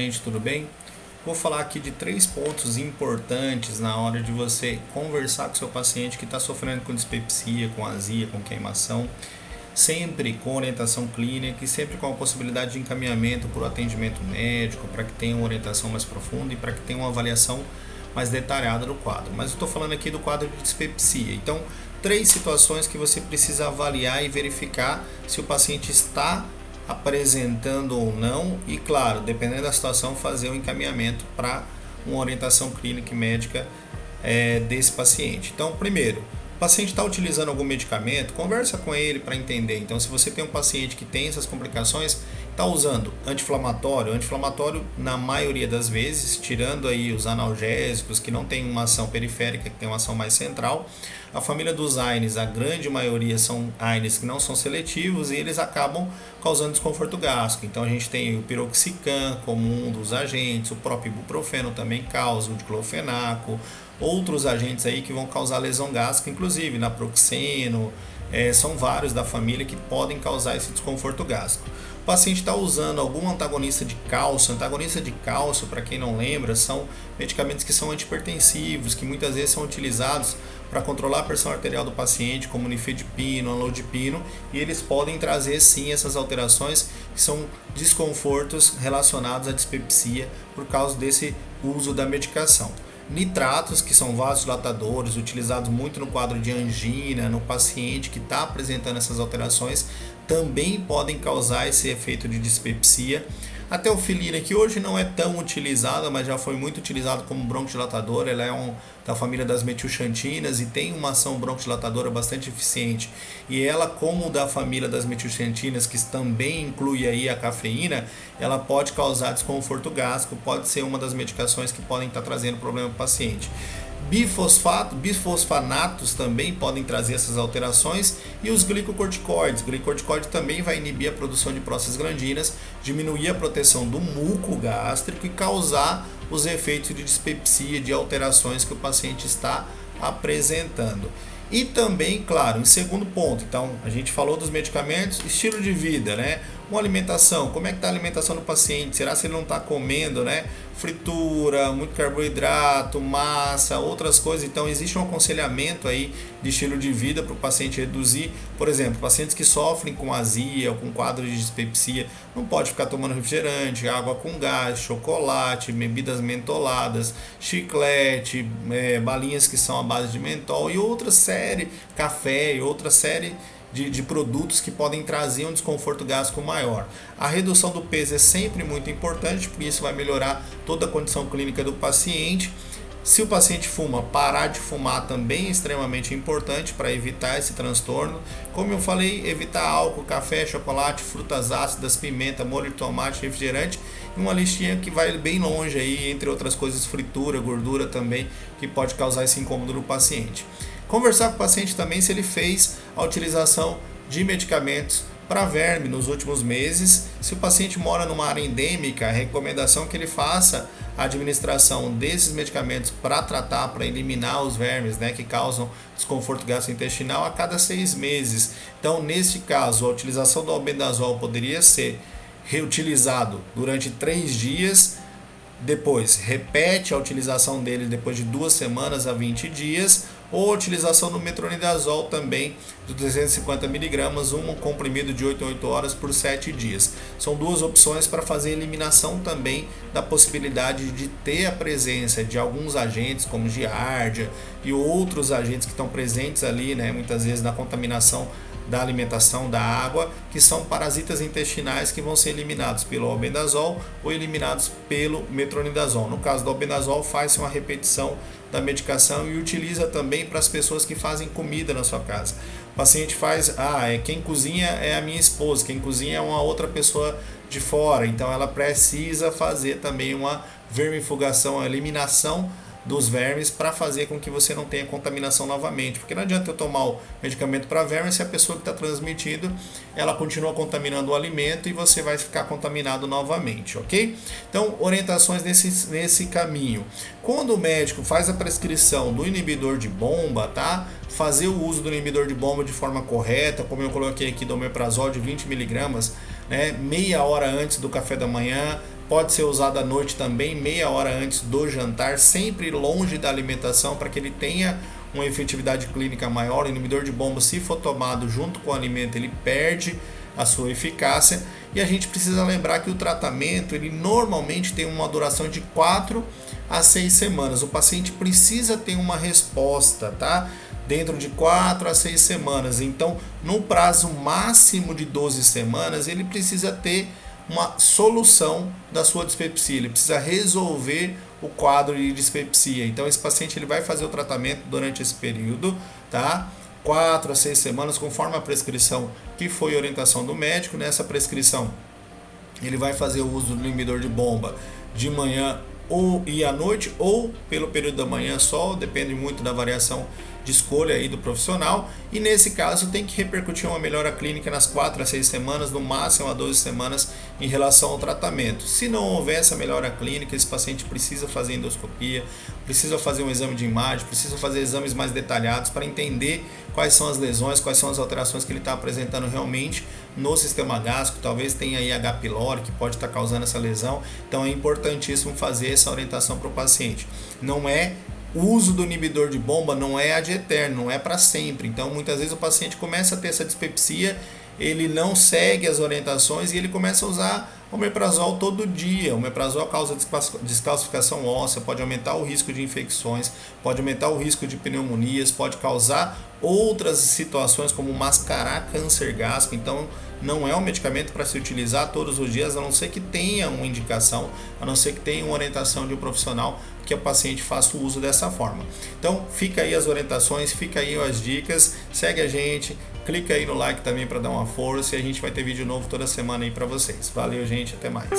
gente, tudo bem? Vou falar aqui de 3 pontos importantes na hora de você conversar com seu paciente que está sofrendo com dispepsia, com azia, com queimação, sempre com orientação clínica e sempre com a possibilidade de encaminhamento para o atendimento médico, para que tenha uma orientação mais profunda e para que tenha uma avaliação mais detalhada do quadro. Mas eu estou falando aqui do quadro de dispepsia. Então, 3 situações que você precisa avaliar e verificar se o paciente está apresentando ou não e, claro, dependendo da situação, fazer o encaminhamento para uma orientação clínica e médica desse paciente. Então, primeiro, o paciente está utilizando algum medicamento, conversa com ele para entender. Então, se você tem um paciente que tem essas complicações, está usando anti-inflamatório na maioria das vezes, tirando aí os analgésicos que não tem uma ação periférica, que tem uma ação mais central. A família dos AINES, a grande maioria são AINES que não são seletivos e eles acabam causando desconforto gástrico. Então a gente tem o piroxicam como um dos agentes, o próprio ibuprofeno também causa, o diclofenaco, outros agentes aí que vão causar lesão gástrica, inclusive naproxeno, são vários da família que podem causar esse desconforto gástrico. O paciente está usando algum antagonista de cálcio. Antagonista de cálcio, para quem não lembra, são medicamentos que são antihipertensivos, que muitas vezes são utilizados para controlar a pressão arterial do paciente, como nifedipino, amlodipino, e eles podem trazer sim essas alterações que são desconfortos relacionados à dispepsia por causa desse uso da medicação. Nitratos, que são vasodilatadores, utilizados muito no quadro de angina, no paciente que está apresentando essas alterações, também podem causar esse efeito de dispepsia. A teofilina, que hoje não é tão utilizada, mas já foi muito utilizada como broncodilatadora, ela é da família das metilxantinas e tem uma ação broncodilatadora bastante eficiente. E ela, como da família das metilxantinas, que também inclui aí a cafeína, ela pode causar desconforto gástrico, pode ser uma das medicações que podem estar trazendo problema para o paciente. Bifosfanatos também podem trazer essas alterações e os glicocorticoides. O glicocorticoide também vai inibir a produção de prostaglandinas, diminuir a proteção do muco gástrico e causar os efeitos de dispepsia, de alterações que o paciente está apresentando. E também, claro, em segundo ponto, então a gente falou dos medicamentos, estilo de vida, né? Uma alimentação, como é que está a alimentação do paciente? Será que ele não está comendo, né? Fritura, muito carboidrato, massa, outras coisas. Então existe um aconselhamento aí de estilo de vida para o paciente reduzir. Por exemplo, pacientes que sofrem com azia ou com quadro de dispepsia, não pode ficar tomando refrigerante, água com gás, chocolate, bebidas mentoladas, chiclete, balinhas que são à base de mentol e outra série, café e outra série de produtos que podem trazer um desconforto gástrico maior. A redução do peso é sempre muito importante, porque isso vai melhorar toda a condição clínica do paciente. Se o paciente fuma, parar de fumar também é extremamente importante para evitar esse transtorno. Como eu falei, evitar álcool, café, chocolate, frutas ácidas, pimenta, molho de tomate, refrigerante e uma listinha que vai bem longe aí, entre outras coisas, fritura, gordura também, que pode causar esse incômodo no paciente. Conversar com o paciente também se ele fez a utilização de medicamentos para verme nos últimos meses. Se o paciente mora numa área endêmica, a recomendação é que ele faça a administração desses medicamentos para tratar, para eliminar os vermes, né, que causam desconforto gastrointestinal a cada 6 meses. Então, nesse caso, a utilização do albendazol poderia ser reutilizado durante 3 dias. Depois, repete a utilização dele depois de 2 semanas a 20 dias, ou a utilização do metronidazol também de 250 mg, um comprimido de 8 em 8 horas por 7 dias. São 2 opções para fazer a eliminação também da possibilidade de ter a presença de alguns agentes como giardia e outros agentes que estão presentes ali, né, muitas vezes na contaminação da alimentação, da água, que são parasitas intestinais que vão ser eliminados pelo albendazol ou eliminados pelo metronidazol. No caso do albendazol, faz-se uma repetição da medicação e utiliza também para as pessoas que fazem comida na sua casa. O paciente faz, quem cozinha é a minha esposa, quem cozinha é uma outra pessoa de fora, então ela precisa fazer também uma vermifugação, a eliminação dos vermes para fazer com que você não tenha contaminação novamente, porque não adianta eu tomar o medicamento para vermes se a pessoa que está transmitindo ela continua contaminando o alimento e você vai ficar contaminado novamente, ok? Então, orientações nesse caminho. Quando o médico faz a prescrição do inibidor de bomba, tá? fazer o uso do inibidor de bomba de forma correta, como eu coloquei aqui do omeprazol de 20 mg, né, meia hora antes do café da manhã, pode ser usado à noite também, meia hora antes do jantar, sempre longe da alimentação para que ele tenha uma efetividade clínica maior. O inibidor de bomba, se for tomado junto com o alimento, ele perde a sua eficácia. E a gente precisa lembrar que o tratamento, ele normalmente tem uma duração de 4 a 6 semanas. O paciente precisa ter uma resposta, tá? Dentro de 4 a 6 semanas. Então, no prazo máximo de 12 semanas, ele precisa ter uma solução da sua dispepsia, ele precisa resolver o quadro de dispepsia. Então esse paciente ele vai fazer o tratamento durante esse período, tá? 4 a 6 semanas, conforme a prescrição que foi a orientação do médico. Nessa prescrição ele vai fazer o uso do inibidor de bomba de manhã e à noite, ou pelo período da manhã só, depende muito da variação de escolha aí do profissional, e nesse caso tem que repercutir uma melhora clínica nas 4 a 6 semanas, no máximo a 12 semanas em relação ao tratamento. Se não houver essa melhora clínica, esse paciente precisa fazer endoscopia, precisa fazer um exame de imagem, precisa fazer exames mais detalhados para entender quais são as lesões, quais são as alterações que ele está apresentando realmente no sistema gástrico. Talvez tenha aí H. pylori que pode estar causando essa lesão, então é importantíssimo fazer essa orientação para o paciente. Não é o uso do inibidor de bomba, não é ad eterno, não é para sempre. Então muitas vezes o paciente começa a ter essa dispepsia, ele não segue as orientações e ele começa a usar omeprazol todo dia. O omeprazol causa descalcificação óssea, pode aumentar o risco de infecções, pode aumentar o risco de pneumonias, pode causar outras situações como mascarar câncer gástrico. Então não é um medicamento para se utilizar todos os dias, a não ser que tenha uma indicação, a não ser que tenha uma orientação de um profissional que o paciente faça o uso dessa forma. Então fica aí as orientações, fica aí as dicas, segue a gente, clica aí no like também para dar uma força, e a gente vai ter vídeo novo toda semana aí para vocês. Valeu, gente, até mais.